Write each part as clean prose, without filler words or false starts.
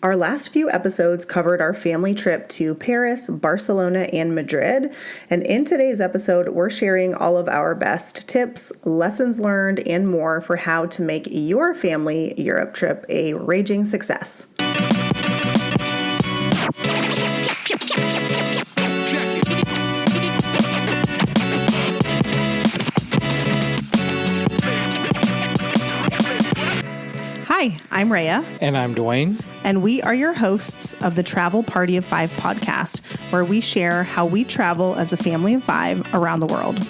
Our last few episodes covered our family trip to Paris, Barcelona, and Madrid. And in today's episode, we're sharing all of our best tips, lessons learned, and more for how to make your family Europe trip a raging success. Hi, I'm Rhea. And I'm Dwayne. And we are your hosts of the Travel Party of Five podcast, where we share how we travel as a family of five around the world.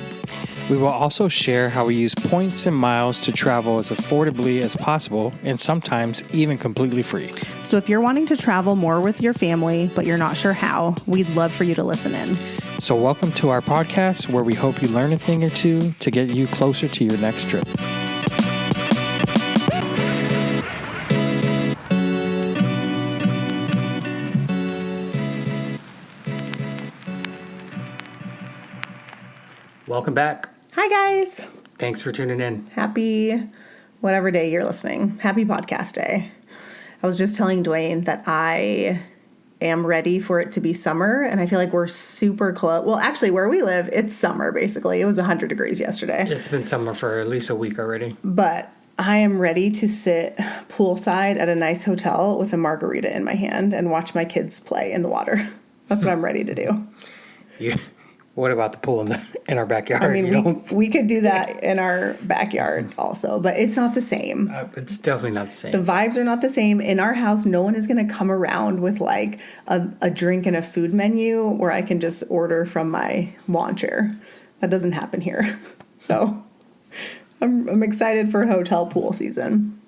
We will also share how we use points and miles to travel as affordably as possible and sometimes even completely free. So if you're wanting to travel more with your family, but you're not sure how, we'd love for you to listen in. So welcome to our podcast, where we hope you learn a thing or two to get you closer to your next trip. Welcome back. Hi, guys. Thanks for tuning in. Happy whatever day you're listening. Happy podcast day. I was just telling Dwayne that I am ready for it to be summer, and I feel like we're super close. Well, actually, where we live, it's summer, basically. It was 100 degrees yesterday. It's been summer for at least a week already. But I am ready to sit poolside at a nice hotel with a margarita in my hand and watch my kids play in the water. That's what I'm ready to do. What about the pool in our backyard? I mean, we could do that in our backyard also, but it's not the same. It's definitely not the same. The vibes are not the same. In our house, no one is going to come around with like a drink and a food menu where I can just order from my lawn chair. That doesn't happen here. So I'm excited for hotel pool season.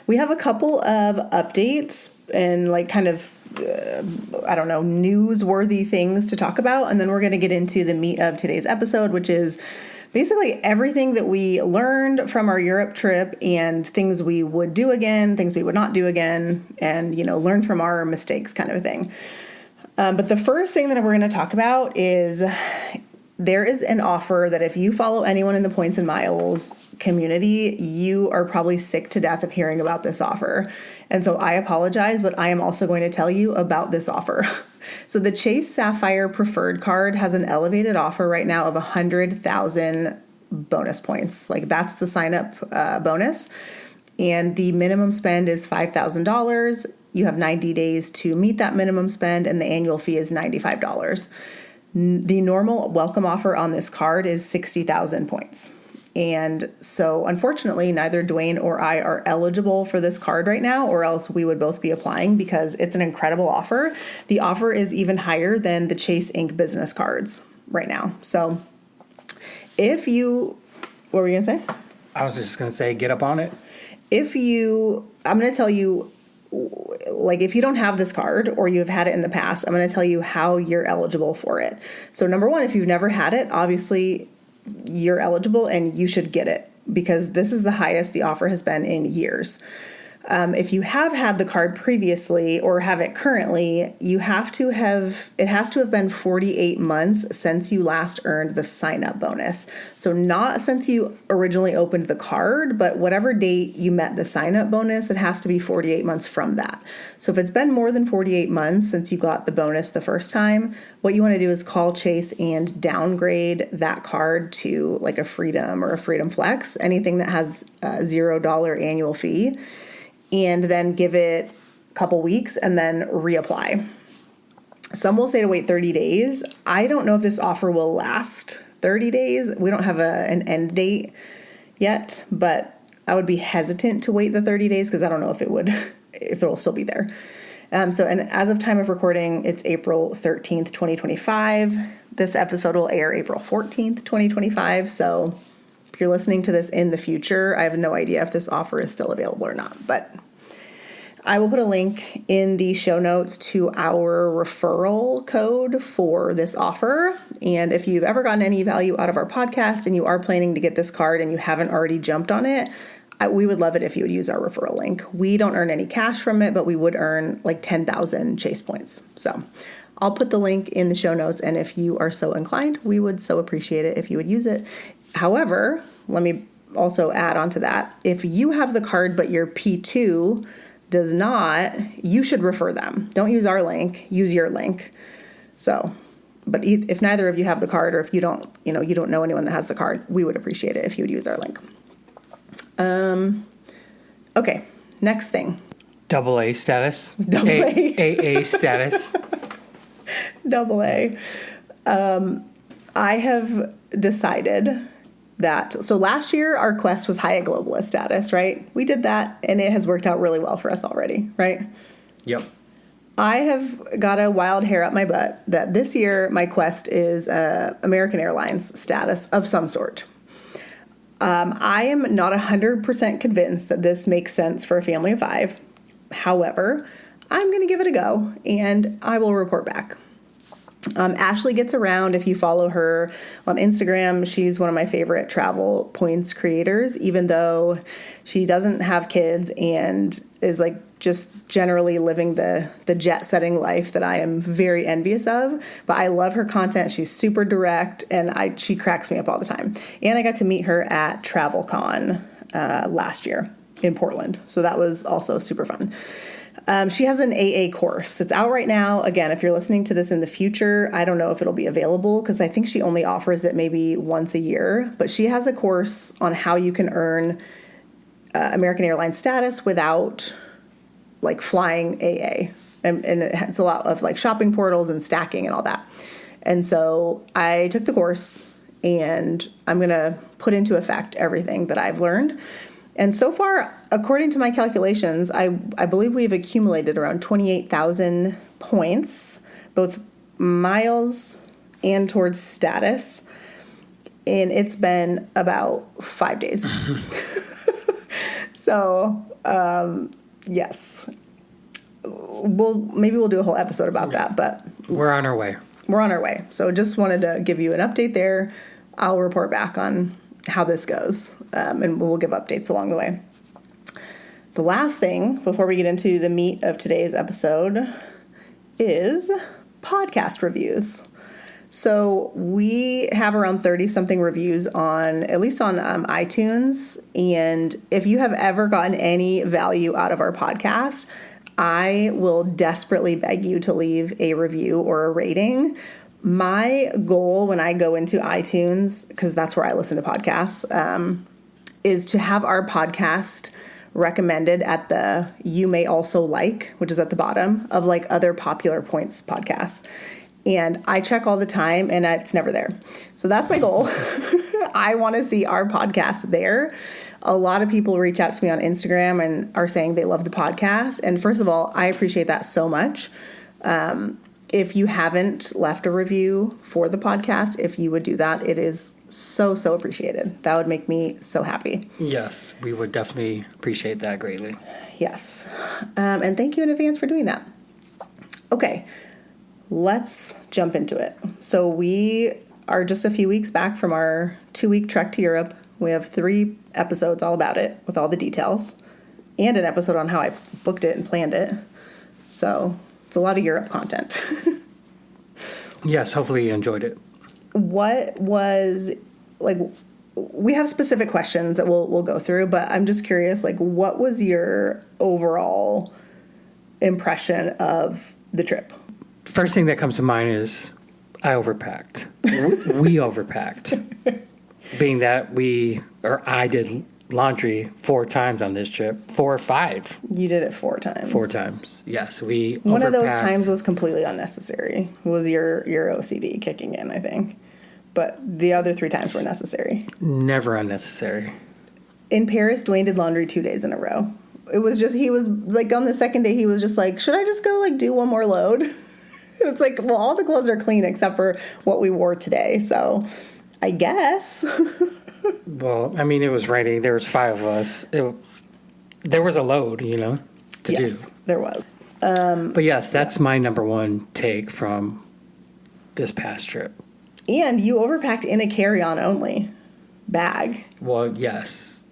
We have a couple of updates and like kind of newsworthy things to talk about. And then we're going to get into the meat of today's episode, which is basically everything that we learned from our Europe trip and things we would do again, things we would not do again, and, learn from our mistakes kind of a thing. But the first thing that we're going to talk about is there is an offer that if you follow anyone in the Points and Miles community, you are probably sick to death of hearing about this offer. And so I apologize, but I am also going to tell you about this offer. So the Chase Sapphire Preferred card has an elevated offer right now of 100,000 bonus points. Like that's the sign up bonus. And the minimum spend is $5,000. You have 90 days to meet that minimum spend, and the annual fee is $95. The normal welcome offer on this card is 60,000 points. And so unfortunately, neither Dwayne or I are eligible for this card right now, or else we would both be applying because it's an incredible offer. The offer is even higher than the Chase Inc. business cards right now. So what were you going to say? I was just going to say, get up on it. I'm going to tell you, like if you don't have this card or you've had it in the past, I'm going to tell you how you're eligible for it. So number one, if you've never had it, obviously you're eligible and you should get it because this is the highest the offer has been in years. If you have had the card previously or have it currently, it has to have been 48 months since you last earned the sign-up bonus. So not since you originally opened the card, but whatever date you met the sign-up bonus, it has to be 48 months from that. So if it's been more than 48 months since you got the bonus the first time, what you want to do is call Chase and downgrade that card to like a Freedom or a Freedom Flex, anything that has a $0 annual fee, and then give it a couple weeks and then reapply. Some will say to wait 30 days. I don't know if this offer will last 30 days. We don't have an end date yet, but I would be hesitant to wait the 30 days because I don't know if it will still be there. And as of time of recording, it's April 13th, 2025. This episode will air April 14th, 2025. So if you're listening to this in the future, I have no idea if this offer is still available or not, but I will put a link in the show notes to our referral code for this offer. And if you've ever gotten any value out of our podcast and you are planning to get this card and you haven't already jumped on it, we would love it if you would use our referral link. We don't earn any cash from it, but we would earn like 10,000 Chase points. So I'll put the link in the show notes, and if you are so inclined, we would so appreciate it if you would use it. However, let me also add on to that. If you have the card but you're P2, does not, you should refer them. Don't use our link, use your link. So, but if neither of you have the card, or if you don't know anyone that has the card, we would appreciate it if you would use our link. Okay, next thing. AA status. AA status. AA. I have decided that, so last year our quest was Hyatt Globalist status, right? We did that and it has worked out really well for us already, right? Yep. I have got a wild hair up my butt that this year my quest is American Airlines status of some sort. I am not 100% convinced that this makes sense for a family of 5. However, I'm going to give it a go and I will report back. Ashley gets around. If you follow her on Instagram, she's one of my favorite travel points creators, even though she doesn't have kids and is like just generally living the jet setting life that I am very envious of. But I love her content. She's super direct and she cracks me up all the time. And I got to meet her at TravelCon last year in Portland. So that was also super fun. She has an AA course that's out right now. Again, if you're listening to this in the future, I don't know if it'll be available because I think she only offers it maybe once a year. But she has a course on how you can earn American Airlines status without like flying AA. And it's a lot of like shopping portals and stacking and all that. And so I took the course and I'm going to put into effect everything that I've learned. And so far, according to my calculations, I believe we've accumulated around 28,000 points, both miles and towards status. And it's been about 5 days. So, yes. Maybe we'll do a whole episode about that, but we're on our way. We're on our way. So just wanted to give you an update there. I'll report back on how this goes, and we'll give updates along the way. The last thing before we get into the meat of today's episode is podcast reviews. So we have around 30-something reviews at least on iTunes, and if you have ever gotten any value out of our podcast, I will desperately beg you to leave a review or a rating. My goal when I go into iTunes, because that's where I listen to podcasts, is to have our podcast recommended at the you may also like, which is at the bottom of like other popular points podcasts. And I check all the time and it's never there. So that's my goal. I want to see our podcast there. A lot of people reach out to me on Instagram and are saying they love the podcast. And first of all, I appreciate that so much. If you haven't left a review for the podcast, if you would do that, it is so, so appreciated. That would make me so happy. Yes, we would definitely appreciate that greatly. Yes. And thank you in advance for doing that. Okay, let's jump into it. So we are just a few weeks back from our 2-week trek to Europe. We have 3 episodes all about it with all the details and an episode on how I booked it and planned it. So it's a lot of Europe content. Yes, hopefully you enjoyed it. What was, like, we have specific questions that we'll go through, but I'm just curious, like, what was your overall impression of the trip? First thing that comes to mind is I overpacked. We overpacked. Being that I did laundry 4 times on this trip. 4 or 5. You did it 4 times. 4 times. Yes, we overpacked. One of those times was completely unnecessary. Was your OCD kicking in, I think. But the other 3 times were necessary. Never unnecessary. In Paris, Dwayne did laundry 2 days in a row. It was just, he was like, on the second day, he was just like, should I just go like do one more load? It's like, well, all the clothes are clean except for what we wore today. So I guess. Well, I mean, it was raining. There was 5 of us. There was a load, to do. Yes, there was. But yes, that's my number 1 take from this past trip. And you overpacked in a carry-on only bag. Well, yes.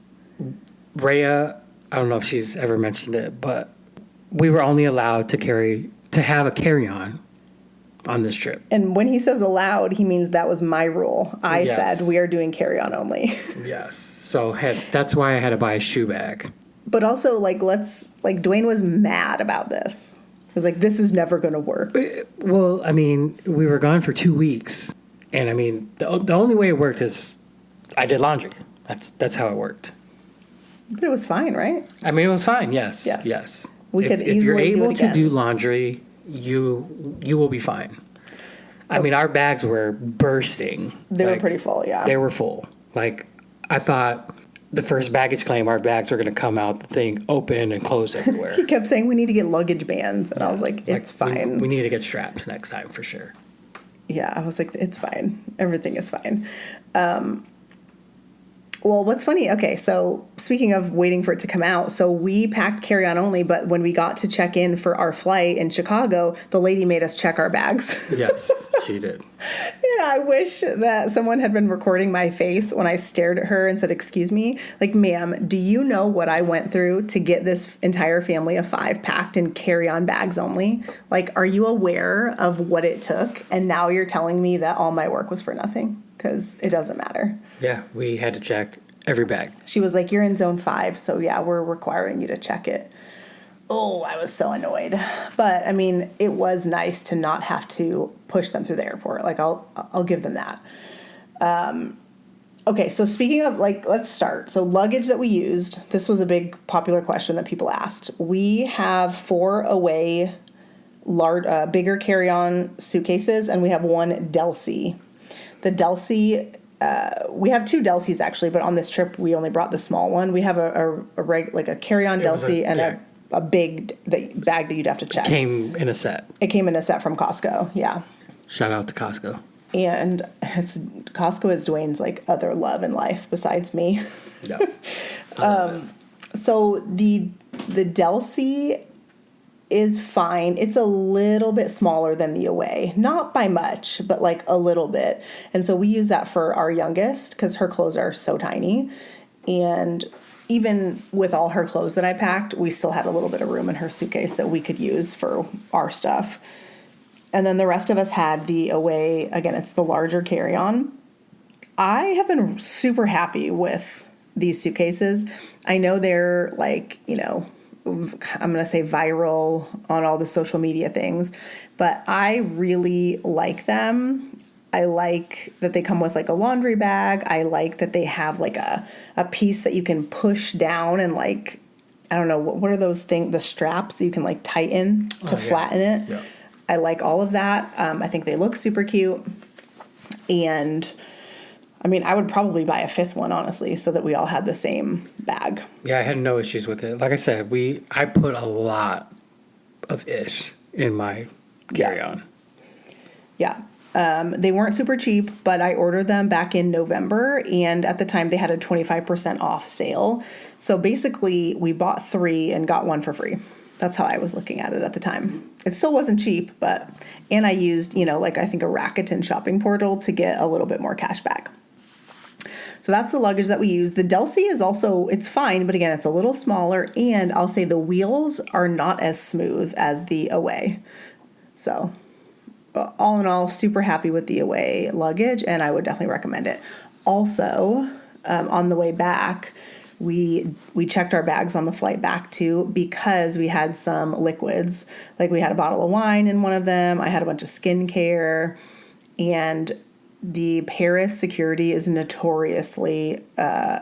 Rhea, I don't know if she's ever mentioned it, but we were only allowed to have a carry-on on this trip. And when he says allowed, he means that was my rule. I Yes. said we are doing carry-on only. Yes. So that's why I had to buy a shoe bag. But also, like, Dwayne was mad about this. He was like, this is never going to work. Well, I mean, we were gone for 2 weeks. And I mean, the only way it worked is I did laundry. That's how it worked. But it was fine, right? I mean, it was fine. Yes. Yes. Yes. We could if you're easily do it able to again. do laundry, you will be fine. I mean, our bags were bursting. They were pretty full, yeah. They were full. Like, I thought the first baggage claim, our bags were going to come out the thing open and close everywhere. He kept saying we need to get luggage bands, and I was like, it's fine. We need to get straps next time for sure. Yeah, I was like, it's fine. Everything is fine. Well, what's funny, okay, so speaking of waiting for it to come out, so we packed carry-on only, but when we got to check in for our flight in Chicago, the lady made us check our bags. Yes, she did. Yeah, I wish that someone had been recording my face when I stared at her and said, excuse me. Like, ma'am, do you know what I went through to get this entire family of 5 packed in carry-on bags only? Like, are you aware of what it took? And now you're telling me that all my work was for nothing? Because it doesn't matter. Yeah, we had to check every bag. She was like, you're in zone 5, so yeah, we're requiring you to check it. Oh, I was so annoyed. But, I mean, it was nice to not have to push them through the airport. Like, I'll give them that. Okay, so speaking of, like, let's start. So luggage that we used, this was a big popular question that people asked. We have 4 away bigger carry-on suitcases, and we have 1 Delsey. The Delsey, we have 2 Delseys actually, but on this trip we only brought the small one. We have a carry-on Delsey and a big bag that you'd have to check. It came in a set. It came in a set from Costco, yeah. Shout out to Costco. And Costco is Dwayne's like other love in life besides me. Yeah. So the Delsey is fine. It's a little bit smaller than the Away. Not by much, but like a little bit. And so we use that for our youngest because her clothes are so tiny. And even with all her clothes that I packed, we still had a little bit of room in her suitcase that we could use for our stuff. And then the rest of us had the Away. Again, it's the larger carry-on. I have been super happy with these suitcases. I know they're like, I'm going to say viral on all the social media things, but I really like them. I like that they come with like a laundry bag. I like that they have like a piece that you can push down and like, I don't know, what are those things, the straps that you can like tighten to flatten it. Yeah. I like all of that. I think they look super cute. And I mean, I would probably buy a 5th one, honestly, so that we all had the same bag. Yeah, I had no issues with it. Like I said, I put a lot of ish in my carry-on. Yeah. They weren't super cheap, but I ordered them back in November, and at the time they had a 25% off sale. So basically, we bought 3 and got 1 for free. That's how I was looking at it at the time. It still wasn't cheap, and I used, I think a Rakuten shopping portal to get a little bit more cash back. So that's the luggage that we use. The Delsey is also, it's fine, but again, it's a little smaller, and I'll say the wheels are not as smooth as the Away. So all in all, super happy with the Away luggage, and I would definitely recommend it. Also, on the way back, we checked our bags on the flight back too, because we had some liquids. Like we had a bottle of wine in one of them. I had a bunch of skincare, and the Paris security is notoriously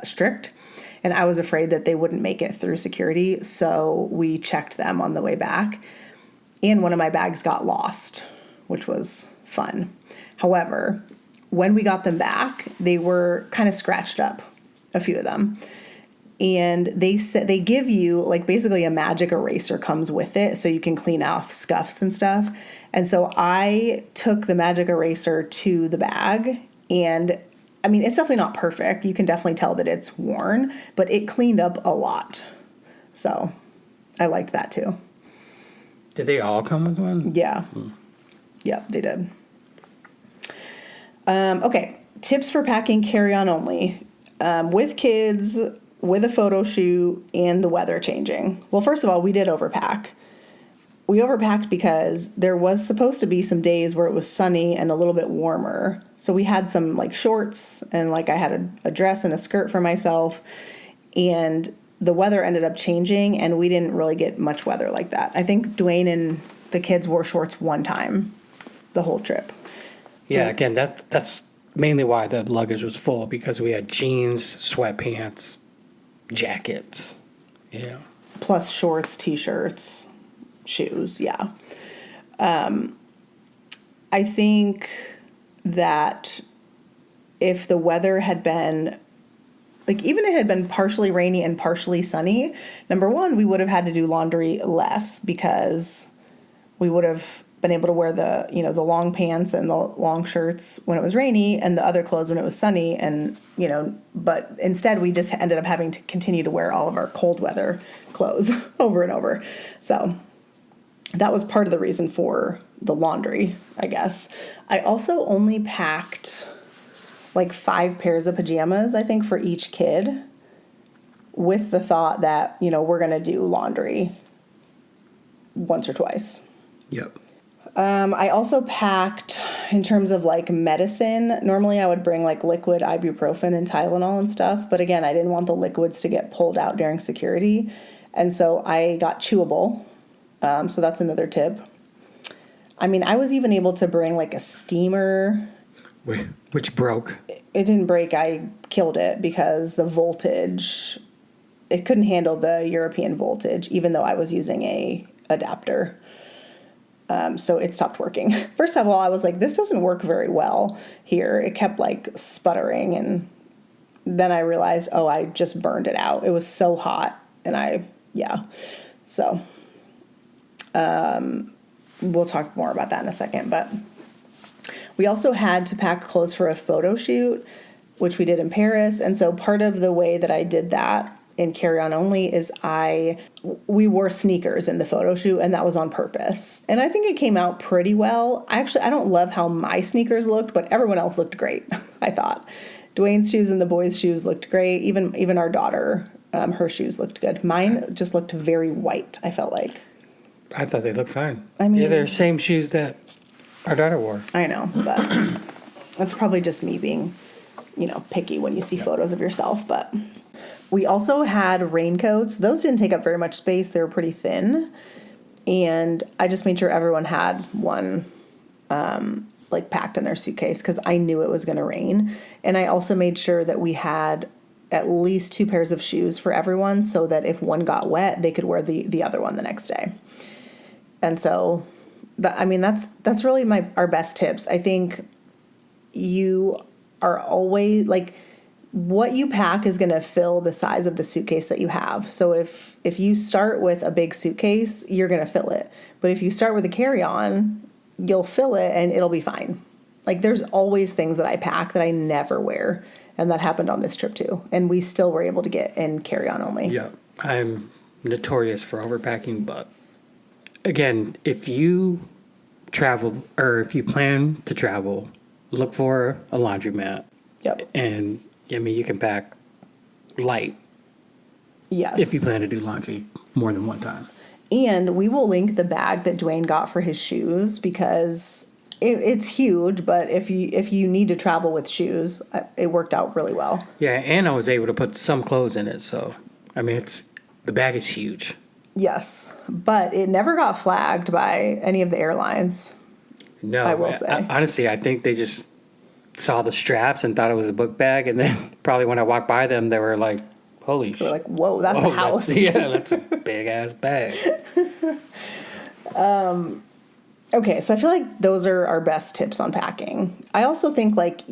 strict, and I was afraid that they wouldn't make it through security, so we checked them on the way back, and one of my bags got lost, which was fun. However, when we got them back, they were kind of scratched up, a few of them, and they said they give you like basically a magic eraser comes with it so you can clean off scuffs and stuff. And so I took the magic eraser to the bag, and I mean, it's definitely not perfect. You can definitely tell that it's worn, but it cleaned up a lot. So I liked that too. Did they all come with one? Yeah. Yep, they did. Okay, tips for packing carry-on only. With kids, with a photo shoot, and the weather changing. Well, first of all, we did overpack. We overpacked because there was supposed to be some days where it was sunny and a little bit warmer. So we had some like shorts, and like I had a dress and a skirt for myself. And the weather ended up changing, and we didn't really get much weather like that. I think Dwayne and the kids wore shorts one time the whole trip. So, Yeah, again, that's mainly why the luggage was full, because we had jeans, sweatpants, jackets, you know. plus shorts, t-shirts, shoes. Yeah. I think that if the weather had been, like, even if it had been partially rainy and partially sunny, number one, we would have had to do laundry less because we would have been able to wear the, you know, the long pants and the long shirts when it was rainy and the other clothes when it was sunny. And, you know, but instead we just ended up having to continue to wear all of our cold weather clothes over and over. So that was part of the reason for the laundry, I guess. I also only packed like 5 pairs of pajamas, I think, for each kid, with the thought that, you know, we're going to do laundry once or twice. Yep. I also packed, in terms of like medicine, normally I would bring like liquid ibuprofen and Tylenol and stuff. But again, I didn't want the liquids to get pulled out during security. And so I got chewable. So that's another tip. I mean, I was even able to bring like a steamer. Which broke. It didn't break. I killed it because the voltage, it couldn't handle the European voltage, even though I was using a adapter. So it stopped working. First of all, I was like, this doesn't work very well here. It kept like sputtering. And then I realized, oh, I just burned it out. It was so hot. And so we'll talk more about that in a second. But we also had to pack clothes for a photo shoot, which we did in Paris. And so part of the way that I did that in carry-on only is we wore sneakers in the photo shoot, and that was on purpose. And I think it came out pretty well. I don't love how my sneakers looked, but everyone else looked great, I thought. Dwayne's shoes and the boys' shoes looked great. Even our daughter, her shoes looked good. Mine just looked very white, I felt like. I thought they looked fine. I mean, yeah, they're the same shoes that our daughter wore. I know, but that's probably just me being, you know, picky when you see photos of yourself. But we also had raincoats. Those didn't take up very much space. They were pretty thin. And I just made sure everyone had one like packed in their suitcase because I knew it was going to rain. And I also made sure that we had at least 2 pairs of shoes for everyone so that if one got wet, they could wear the other one the next day. And so, that's really our best tips. I think you are always, like, what you pack is going to fill the size of the suitcase that you have. So if you start with a big suitcase, you're going to fill it. But if you start with a carry-on, you'll fill it and it'll be fine. Like, there's always things that I pack that I never wear. And that happened on this trip too. And we still were able to get in carry-on only. Yeah, I'm notorious for overpacking, but again, if you travel or if you plan to travel, look for a laundromat. Yep. And I mean, you can pack light. Yes. If you plan to do laundry more than one time. And we will link the bag that Dwayne got for his shoes because it's huge, but if you need to travel with shoes, it worked out really well. Yeah, and I was able to put some clothes in it, so I mean, the bag is huge. Yes, but it never got flagged by any of the airlines. No, I will say. Honestly, I think they just saw the straps and thought it was a book bag, and then probably when I walked by them, they were like, "Holy!" They were like, "Whoa, that's a house!" That's a big ass bag. Okay, so I feel like those are our best tips on packing. I also think, like,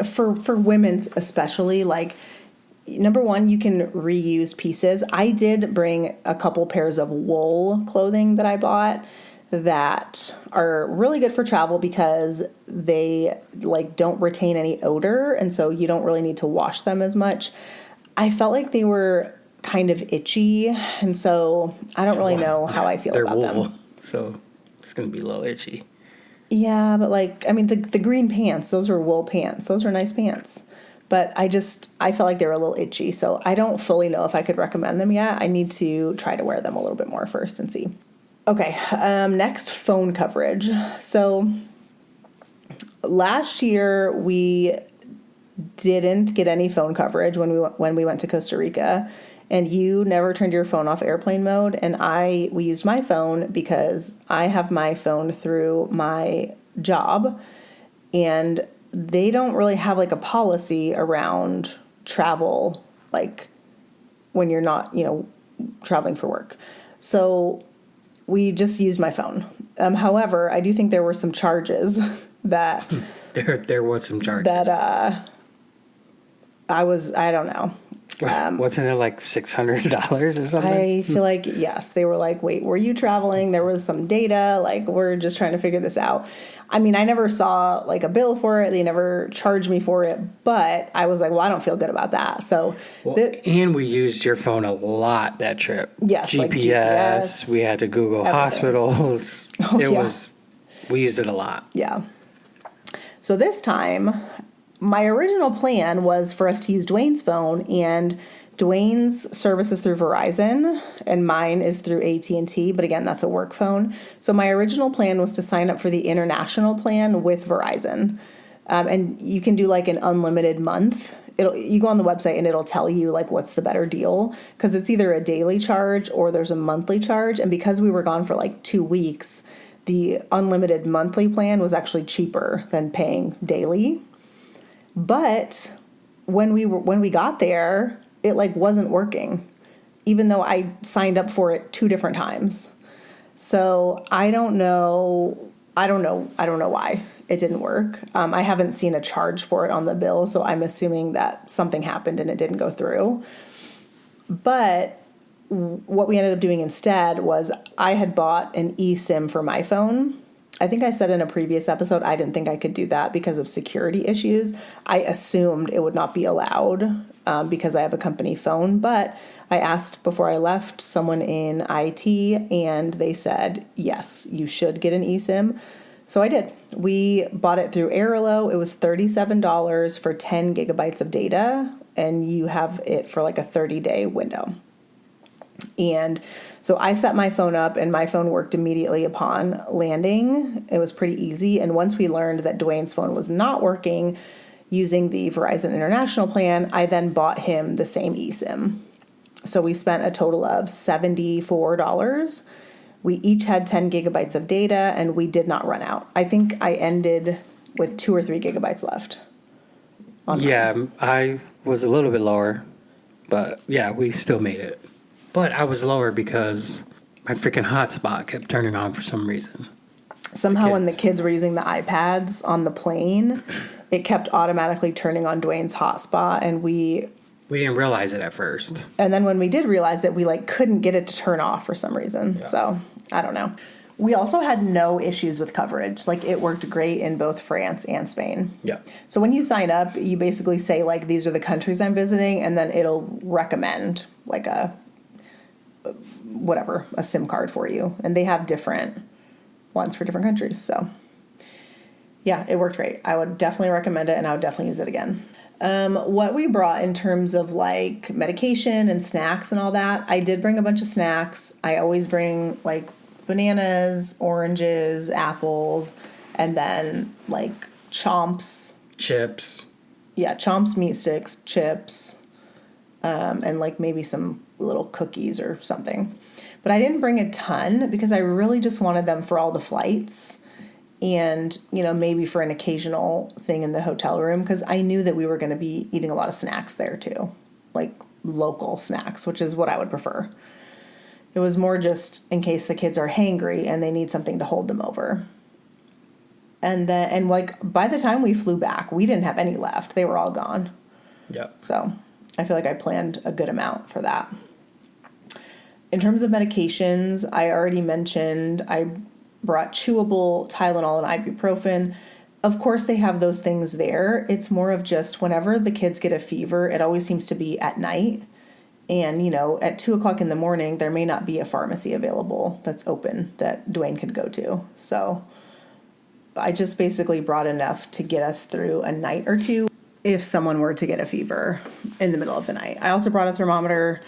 for women's especially, like, number one, you can reuse pieces. I did bring a couple pairs of wool clothing that I bought that are really good for travel because they, like, don't retain any odor, and so you don't really need to wash them as much. I felt like they were kind of itchy, and so I don't really know how I feel about wool, them. So it's going to be a little itchy. Yeah, but, like, I mean, the green pants, those are wool pants. Those are nice pants. But I felt like they were a little itchy, so I don't fully know if I could recommend them yet. I need to try to wear them a little bit more first and see. Okay, next, phone coverage. So last year we didn't get any phone coverage when we went to Costa Rica, and you never turned your phone off airplane mode, and we used my phone because I have my phone through my job, and they don't really have like a policy around travel, like when you're not, traveling for work. So we just used my phone. However, I do think there were some charges that There was some charges. that I don't know. Wasn't it like $600 or something? I feel like, yes, they were like, wait, were you traveling? There was some data, like, we're just trying to figure this out. I mean, I never saw like a bill for it. They never charged me for it, but I was like, well, I don't feel good about that. So, and we used your phone a lot that trip. Yes, GPS, like GPS, we had to Google everything. Hospitals. Oh, yeah. We used it a lot. Yeah. So this time, my original plan was for us to use Dwayne's phone, and Dwayne's service is through Verizon and mine is through AT&T, but again, that's a work phone. So my original plan was to sign up for the international plan with Verizon. And you can do like an unlimited month. You go on the website and it'll tell you like what's the better deal, because it's either a daily charge or there's a monthly charge. And because we were gone for like 2 weeks, the unlimited monthly plan was actually cheaper than paying daily. But when we got there, it like wasn't working, even though I signed up for it 2 different times. So I don't know why it didn't work. I haven't seen a charge for it on the bill, so I'm assuming that something happened and it didn't go through. But what we ended up doing instead was I had bought an eSIM for my phone. I think I said in a previous episode I didn't think I could do that because of security issues. I assumed it would not be allowed because I have a company phone, but I asked before I left someone in IT, and they said, yes, you should get an eSIM. So I did. We bought it through Airlo. It was $37 for 10 gigabytes of data, and you have it for like a 30-day window. And so I set my phone up, and my phone worked immediately upon landing. It was pretty easy. And once we learned that Dwayne's phone was not working using the Verizon International plan, I then bought him the same eSIM. So we spent a total of $74. We each had 10 gigabytes of data, and we did not run out. I think I ended with 2 or 3 gigabytes left. Yeah, I was a little bit lower, but yeah, we still made it. But I was lower because my freaking hotspot kept turning on for some reason. Somehow when the kids were using the iPads on the plane, it kept automatically turning on Dwayne's hotspot, and we didn't realize it at first. And then when we did realize it, we like couldn't get it to turn off for some reason. Yeah. So I don't know. We also had no issues with coverage. Like, it worked great in both France and Spain. Yeah. So when you sign up, you basically say like, these are the countries I'm visiting, and then it'll recommend like a SIM card for you. And they have different ones for different countries. So yeah, it worked great. I would definitely recommend it, and I would definitely use it again. What we brought in terms of like medication and snacks and all that, I did bring a bunch of snacks. I always bring like bananas, oranges, apples, and then like Chomps. Chips. Yeah, Chomps, meat sticks, chips, and like maybe some little cookies or something. But I didn't bring a ton because I really just wanted them for all the flights. And, maybe for an occasional thing in the hotel room, because I knew that we were going to be eating a lot of snacks there too, like local snacks, which is what I would prefer. It was more just in case the kids are hangry and they need something to hold them over. And by the time we flew back, we didn't have any left. They were all gone. Yeah. So I feel like I planned a good amount for that. In terms of medications, I already mentioned I brought chewable Tylenol and ibuprofen. Of course, they have those things there. It's more of just whenever the kids get a fever, it always seems to be at night. And, at 2:00 in the morning, there may not be a pharmacy available that's open that Dwayne could go to. So I just basically brought enough to get us through a night or two if someone were to get a fever in the middle of the night. I also brought a thermometer.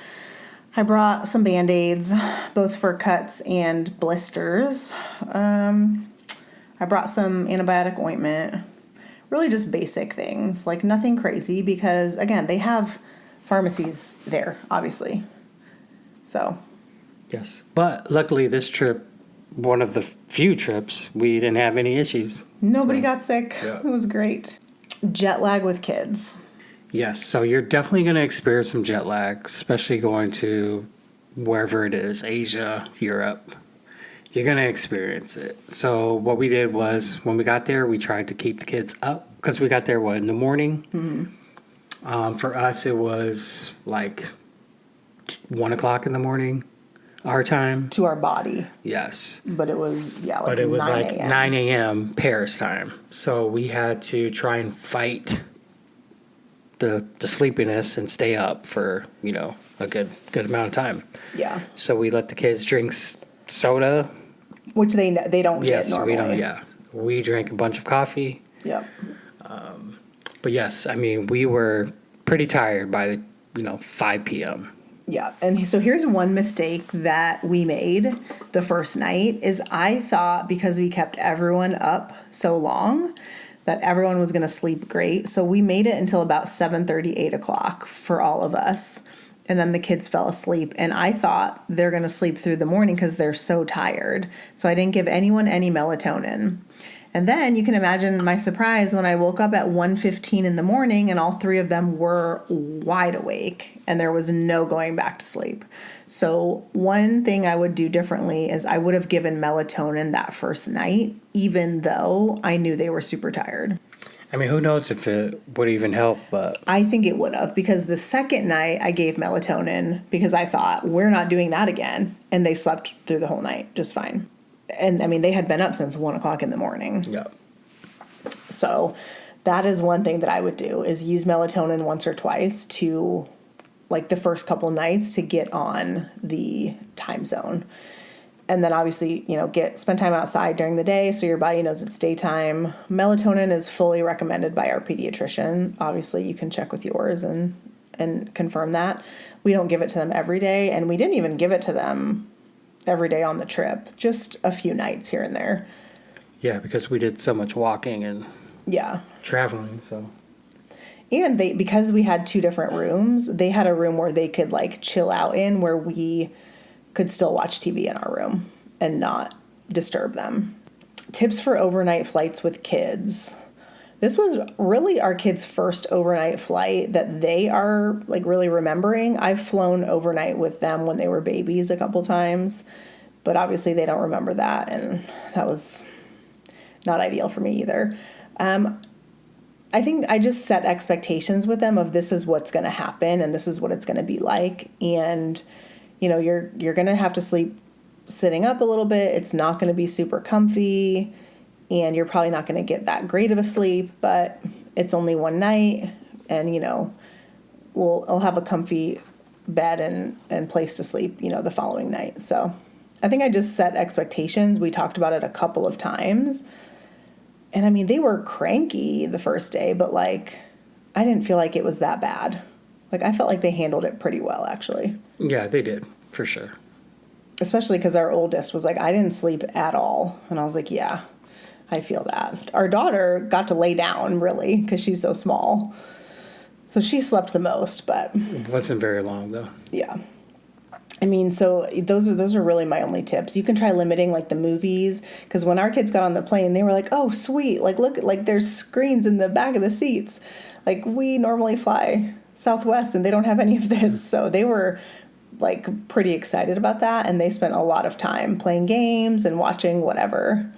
I brought some Band-Aids, both for cuts and blisters. I brought some antibiotic ointment. Really just basic things, like nothing crazy, because again, they have pharmacies there, obviously. So, Yes. But luckily this trip, one of the few trips, we didn't have any issues. nobody got sick. Yeah. It was great. Jet lag with kids. Yes. So you're definitely going to experience some jet lag, especially going to wherever it is, Asia, Europe. You're going to experience it. So what we did was when we got there, we tried to keep the kids up because we got there, in the morning? Mm-hmm. For us, it was like 1 o'clock in the morning, our time. To our body. Yes. But it was, like But it was 9 like a.m. 9 a.m. Paris time. So we had to try and fight the sleepiness and stay up for, a good amount of time. Yeah. So we let the kids drink soda. Which they don't get Yes, normally. we don't. Yeah, we drank a bunch of coffee. Yep. But yes, I mean, we were pretty tired by the 5 p.m. Yeah. And so here's one mistake that we made the first night is I thought because we kept everyone up so long that everyone was going to sleep great. So we made it until about 7:30, 8 o'clock for all of us. And then the kids fell asleep. And I thought they're going to sleep through the morning because they're so tired. So I didn't give anyone any melatonin. And then you can imagine my surprise when I woke up at 1:15 in the morning and all three of them were wide awake and there was no going back to sleep. So one thing I would do differently is I would have given melatonin that first night, even though I knew they were super tired. I mean, who knows if it would even help, but I think it would have, because the second night I gave melatonin because I thought we're not doing that again. And they slept through the whole night just fine. And I mean, they had been up since 1 o'clock in the morning. yeah. So that is one thing that I would do is use melatonin once or twice to, like, the first couple nights to get on the time zone. And then obviously, spend time outside during the day so your body knows it's daytime. Melatonin is fully recommended by our pediatrician. Obviously, you can check with yours and confirm that. We don't give it to them every day, and we didn't even give it to them every day on the trip, just a few nights here and there. Yeah, because we did so much walking and Yeah. traveling, so. And because we had two different rooms, they had a room where they could like chill out in where we could still watch TV in our room and not disturb them. Tips for overnight flights with kids. This was really our kids' first overnight flight that they are like really remembering. I've flown overnight with them when they were babies a couple times, but obviously they don't remember that, and that was not ideal for me either. I think I just set expectations with them of this is what's going to happen and this is what it's going to be like. And, you're going to have to sleep sitting up a little bit. It's not going to be super comfy and you're probably not going to get that great of a sleep, but it's only one night and, I'll have a comfy bed and place to sleep, the following night. So I think I just set expectations. We talked about it a couple of times. And I mean, they were cranky the first day, but like, I didn't feel like it was that bad. Like, I felt like they handled it pretty well, actually. Yeah, they did, for sure. Especially because our oldest was like, I didn't sleep at all. And I was like, yeah, I feel that. Our daughter got to lay down, really, because she's so small. So she slept the most, but... It wasn't very long, though. Yeah. I mean, so those are really my only tips. You can try limiting like the movies, because when our kids got on the plane, they were like, "Oh, sweet! Like look, like there's screens in the back of the seats." Like we normally fly Southwest, and they don't have any of this, so they were like pretty excited about that, and they spent a lot of time playing games and watching whatever.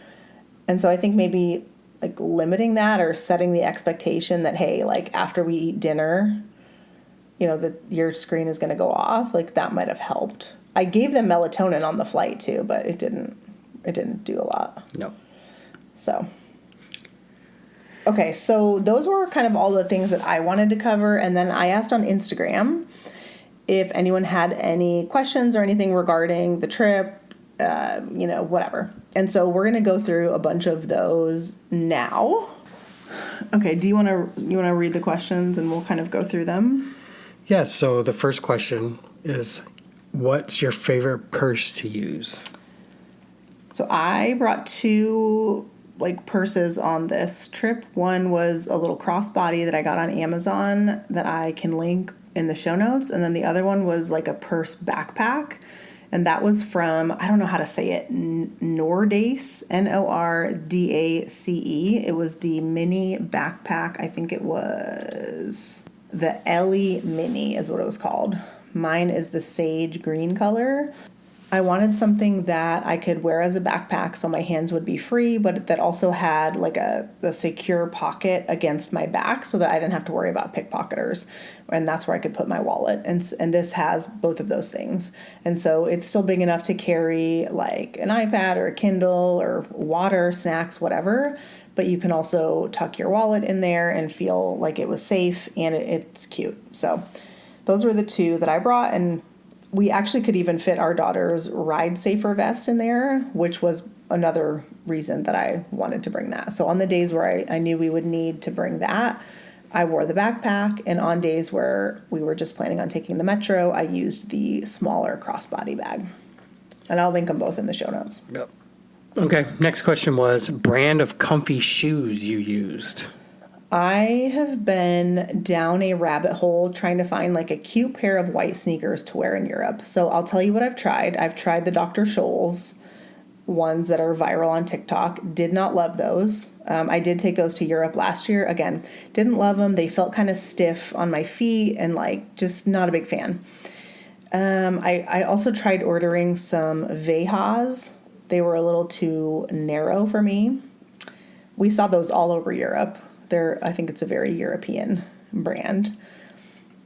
And so I think maybe like limiting that or setting the expectation that hey, like after we eat dinner, that your screen is going to go off, like that might have helped. I gave them melatonin on the flight too, but it didn't do a lot. No. So, okay, so those were kind of all the things that I wanted to cover. And then I asked on Instagram if anyone had any questions or anything regarding the trip, whatever. And so we're going to go through a bunch of those now. Okay, you want to read the questions and we'll kind of go through them? Yeah, so the first question is, what's your favorite purse to use? So I brought two like purses on this trip. One was a little crossbody that I got on Amazon that I can link in the show notes. And then the other one was like a purse backpack. And that was from, I don't know how to say it, Nordace, Nordace. It was the mini backpack. I think it was the Ellie Mini is what it was called. Mine is the sage green color. I wanted something that I could wear as a backpack so my hands would be free, but that also had like a secure pocket against my back so that I didn't have to worry about pickpocketers. And that's where I could put my wallet. And this has both of those things. And so it's still big enough to carry like an iPad or a Kindle or water, snacks, whatever. But you can also tuck your wallet in there and feel like it was safe, and it's cute. So those were the two that I brought, and we actually could even fit our daughter's RideSafer vest in there, which was another reason that I wanted to bring that. So on the days where I knew we would need to bring that, I wore the backpack. And on days where we were just planning on taking the metro, I used the smaller crossbody bag. And I'll link them both in the show notes. Yep. Okay, next question was brand of comfy shoes you used. I have been down a rabbit hole trying to find like a cute pair of white sneakers to wear in Europe. So I'll tell you what I've tried. I've tried the Dr. Scholl's ones that are viral on TikTok. Did not love those. I did take those to Europe last year. Again, didn't love them. They felt kind of stiff on my feet and like just not a big fan. I also tried ordering some Vejas. They were a little too narrow for me. We saw those all over Europe. I think it's a very European brand.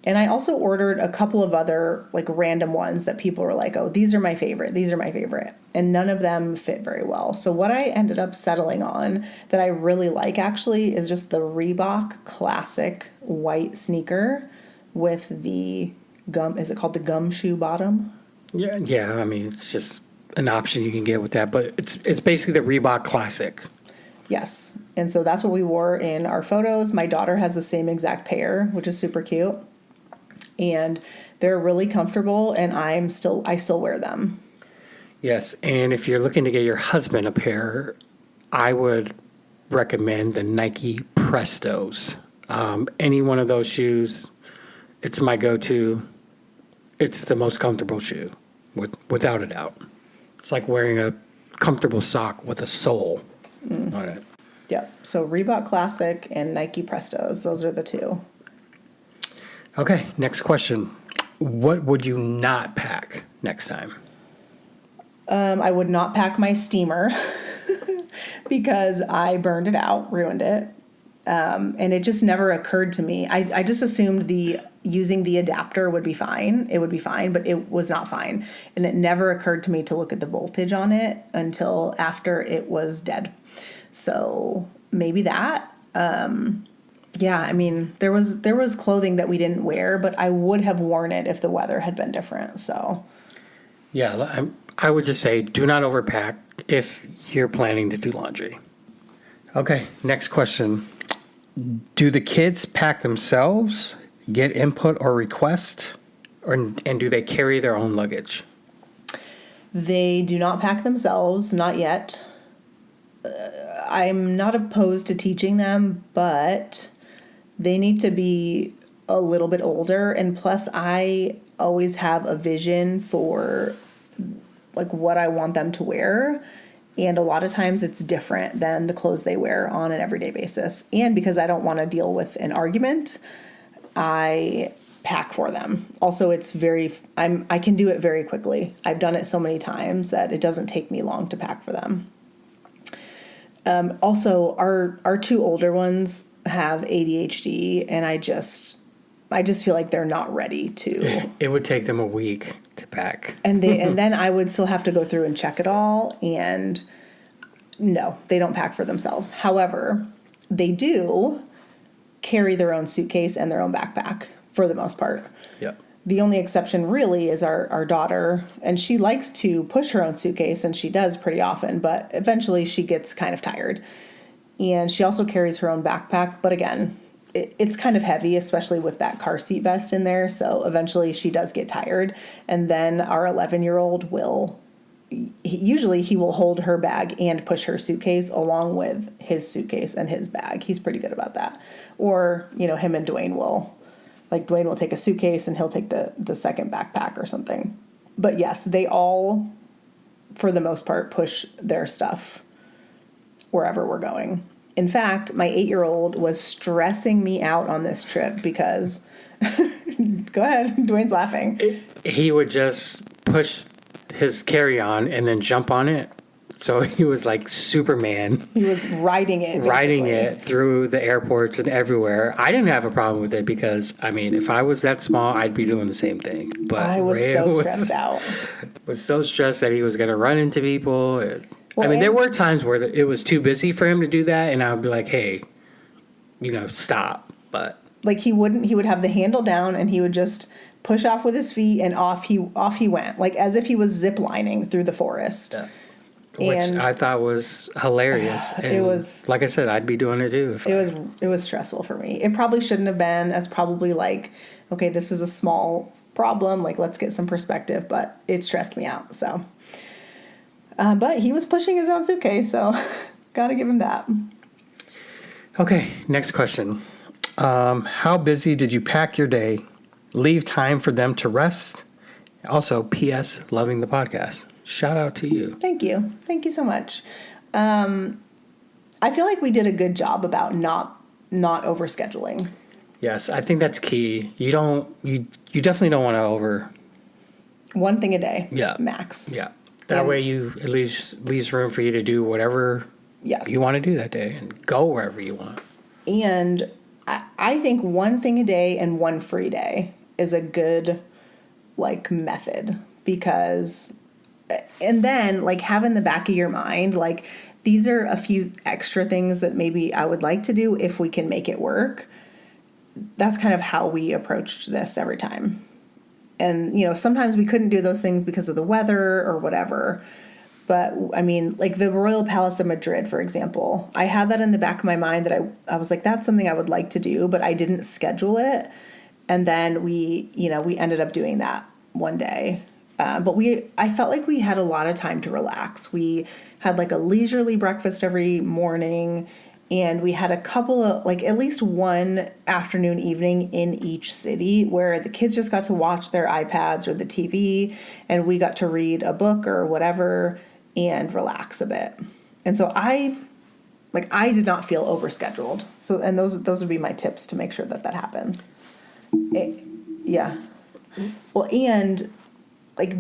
And I also ordered a couple of other like random ones that people were like, oh, these are my favorite. These are my favorite. And none of them fit very well. So what I ended up settling on that I really like actually is just the Reebok Classic white sneaker with the gum. Is it called the gumshoe bottom? Yeah. I mean, it's just an option you can get with that, but it's basically the Reebok Classic. Yes. And so that's what we wore in our photos. My daughter has the same exact pair, which is super cute. And they're really comfortable, and I still wear them. Yes, and if you're looking to get your husband a pair, I would recommend the Nike Prestos. Any one of those shoes, it's my go-to. It's the most comfortable shoe, without a doubt. It's like wearing a comfortable sock with a sole. All right. Yep. So Reebok Classic and Nike Prestos. Those are the two. Okay. Next question. What would you not pack next time? I would not pack my steamer because I burned it out, ruined it. And it just never occurred to me. I just assumed using the adapter would be fine. It would be fine, but it was not fine. And it never occurred to me to look at the voltage on it until after it was dead. So maybe that. Yeah, I mean, there was clothing that we didn't wear, but I would have worn it if the weather had been different. So yeah, I would just say do not overpack if you're planning to do laundry. Okay, next question. Do the kids pack themselves, get input or request, and do they carry their own luggage? They do not pack themselves, not yet. I'm not opposed to teaching them, but they need to be a little bit older. And plus, I always have a vision for like what I want them to wear. And a lot of times it's different than the clothes they wear on an everyday basis. And because I don't want to deal with an argument, I pack for them. Also, I can do it very quickly. I've done it so many times that it doesn't take me long to pack for them. Also, our two older ones have ADHD, and I just feel like they're not ready to. It would take them a week to pack. And then I would still have to go through and check it all, and no, they don't pack for themselves. However, they do carry their own suitcase and their own backpack for the most part. Yeah. The only exception really is our daughter, and she likes to push her own suitcase, and she does pretty often, but eventually she gets kind of tired. And she also carries her own backpack, but again, it's kind of heavy, especially with that car seat vest in there, so eventually she does get tired. And then our 11-year-old will hold her bag and push her suitcase along with his suitcase and his bag. He's pretty good about that. Or, him and Dwayne will Like Dwayne will take a suitcase and he'll take the second backpack or something. But yes, they all, for the most part, push their stuff wherever we're going. In fact, my 8-year-old was stressing me out on this trip because, go ahead, Dwayne's laughing. He would just push his carry-on and then jump on it. So he was like Superman. He was riding it. Riding it through the airports and everywhere. I didn't have a problem with it because, I mean, if I was that small, I'd be doing the same thing. But I was Ray so stressed out. Was so stressed that he was going to run into people. Well, I mean, there were times where it was too busy for him to do that, and I would be like, hey, stop. But like he would have the handle down and he would just push off with his feet and off he went, like as if he was zip lining through the forest. Yeah. Which I thought was hilarious. And it was, like I said, I'd be doing it too. It was stressful for me. It probably shouldn't have been. That's probably like, okay, this is a small problem. Like, let's get some perspective. But it stressed me out. So, but he was pushing his own suitcase, so got to give him that. Okay, next question. How busy did you pack your day? Leave time for them to rest? Also, P.S. Loving the podcast. Shout out to you. Thank you. Thank you so much. I feel like we did a good job about not overscheduling. Yes, I think that's key. You definitely don't want to over. One thing a day. Yeah. Max. Yeah. That way you at least leaves room for you to do whatever you want to do that day and go wherever you want. And I think one thing a day and one free day is a good method, because and then have in the back of your mind, these are a few extra things that maybe I would like to do if we can make it work. That's kind of how we approached this every time. And, sometimes we couldn't do those things because of the weather or whatever. But I mean, the Royal Palace of Madrid, for example, I had that in the back of my mind that I was like, that's something I would like to do, but I didn't schedule it. And then we ended up doing that one day. But I felt like we had a lot of time to relax. We had a leisurely breakfast every morning, and we had a couple of at least one afternoon, evening in each city where the kids just got to watch their iPads or the TV, and we got to read a book or whatever and relax a bit. And so I did not feel overscheduled. So, and those would be my tips to make sure that happens. Yeah. Well, and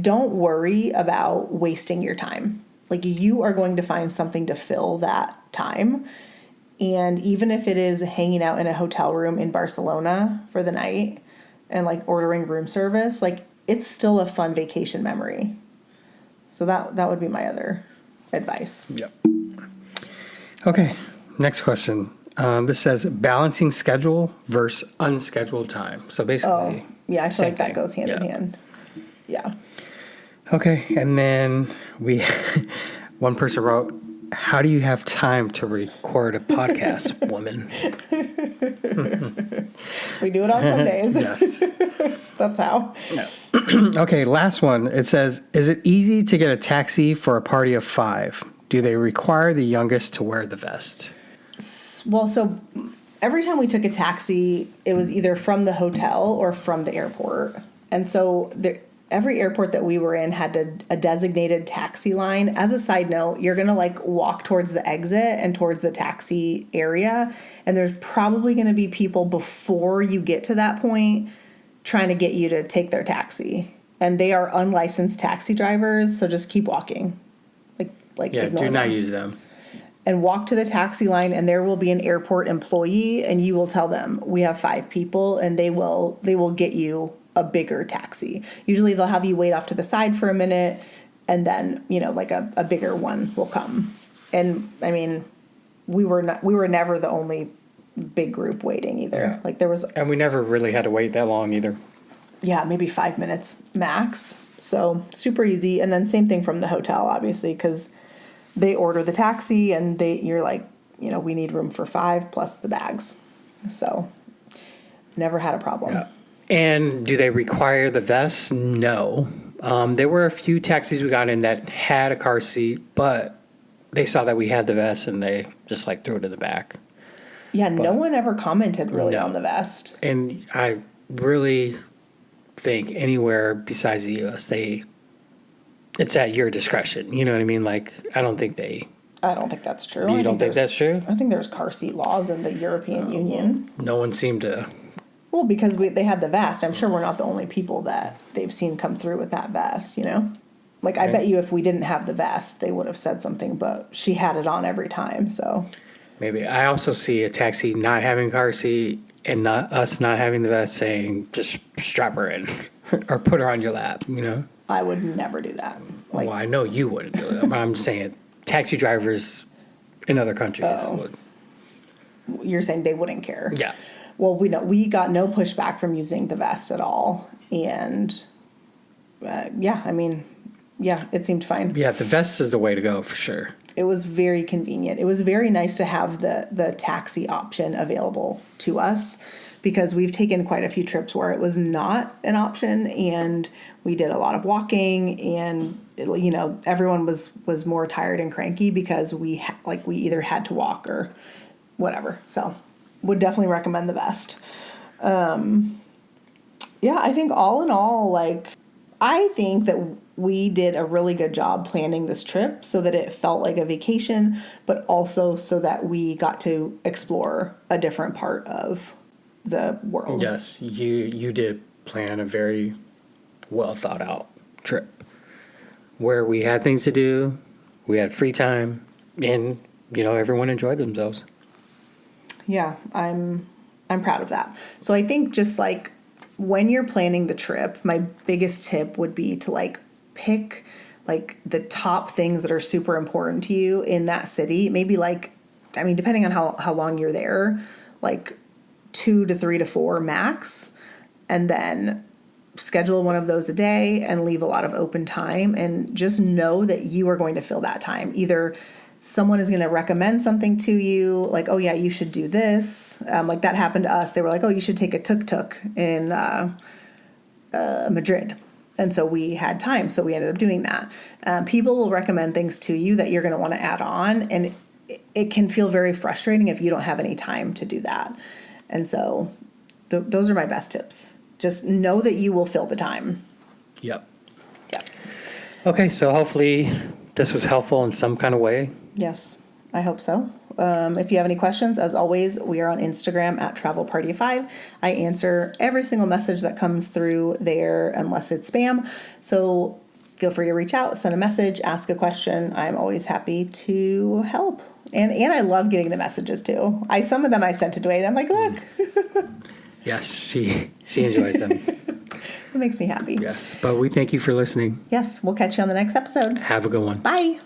don't worry about wasting your time. You are going to find something to fill that time. And even if it is hanging out in a hotel room in Barcelona for the night and ordering room service, it's still a fun vacation memory. So that would be my other advice. Yep. Okay. Next question. This says balancing schedule versus unscheduled time. So basically, yeah, I feel like that goes hand in hand. Yeah. Okay, and then one person wrote, "How do you have time to record a podcast, woman?" We do it on Sundays. Yes. That's how. Yeah. Okay, last one. It says, "Is it easy to get a taxi for a party of 5? Do they require the youngest to wear the vest?" Well, so every time we took a taxi, it was either from the hotel or from the airport. And so every airport that we were in had a designated taxi line. As a side note, you're going to walk towards the exit and towards the taxi area. And there's probably going to be people before you get to that point trying to get you to take their taxi. And they are unlicensed taxi drivers. So just keep walking. Yeah, do not use them. And walk to the taxi line, and there will be an airport employee, and you will tell them, we have 5 people, and they will get you a bigger taxi. Usually they'll have you wait off to the side for a minute, and then, a bigger one will come. And I mean, we were never the only big group waiting either. Yeah. There was, and we never really had to wait that long either. Yeah, maybe 5 minutes max. So super easy. And then same thing from the hotel, obviously, because they order the taxi and you're we need room for 5 plus the bags. So never had a problem. Yeah. And do they require the vest? No. There were a few taxis we got in that had a car seat, but they saw that we had the vest and they just threw it in the back. Yeah, no one ever commented really on the vest. And really think anywhere besides the U.S. It's at your discretion. You know what I mean? Like, I don't think they. I don't think that's true. You don't think that's true? I think there's car seat laws in the European Union. No one seemed to. Well, because they had the vest. I'm sure we're not the only people that they've seen come through with that vest, you know? Like, I bet you if we didn't have the vest, they would have said something, but she had it on every time, so. Maybe. I also see a taxi not having car seat and us not having the vest saying, just strap her in or put her on your lap, you know? I would never do that. Like, Well, I know you wouldn't do that, but I'm saying taxi drivers in other countries would. you're saying they wouldn't care. Yeah. Well, we got no pushback from using the vest at all. And, it seemed fine. Yeah, the vest is the way to go for sure. It was very convenient. It was very nice to have the taxi option available to us because we've taken quite a few trips where it was not an option, and we did a lot of walking, and everyone was more tired and cranky because we either had to walk or whatever. So would definitely recommend the vest. I think all in all, I think that we did a really good job planning this trip so that it felt like a vacation, but also so that we got to explore a different part of the world. Yes, you did plan a very well thought out trip where we had things to do, we had free time, and everyone enjoyed themselves. Yeah, I'm proud of that. So I think just when you're planning the trip, my biggest tip would be to pick the top things that are super important to you in that city. Maybe depending on how long you're there, 2 to 3 to 4 max, and then schedule one of those a day and leave a lot of open time, and just know that you are going to fill that time. Either someone is going to recommend something to you, oh yeah, you should do this. That happened to us. They were oh, you should take a tuk-tuk in Madrid. And so we had time, so we ended up doing that. People will recommend things to you that you're going to want to add on, and it can feel very frustrating if you don't have any time to do that. And so those are my best tips. Just know that you will fill the time. Yep. Okay, so hopefully this was helpful in some kind of way. Yes, I hope so. If you have any questions, as always, we are on Instagram at TravelParty5. I answer every single message that comes through there unless it's spam. So feel free to reach out, send a message, ask a question. I'm always happy to help. And I love getting the messages too. Some of them I sent to Dwayne. I'm like, look. Yes, she enjoys them. It makes me happy. Yes, but we thank you for listening. Yes, we'll catch you on the next episode. Have a good one. Bye.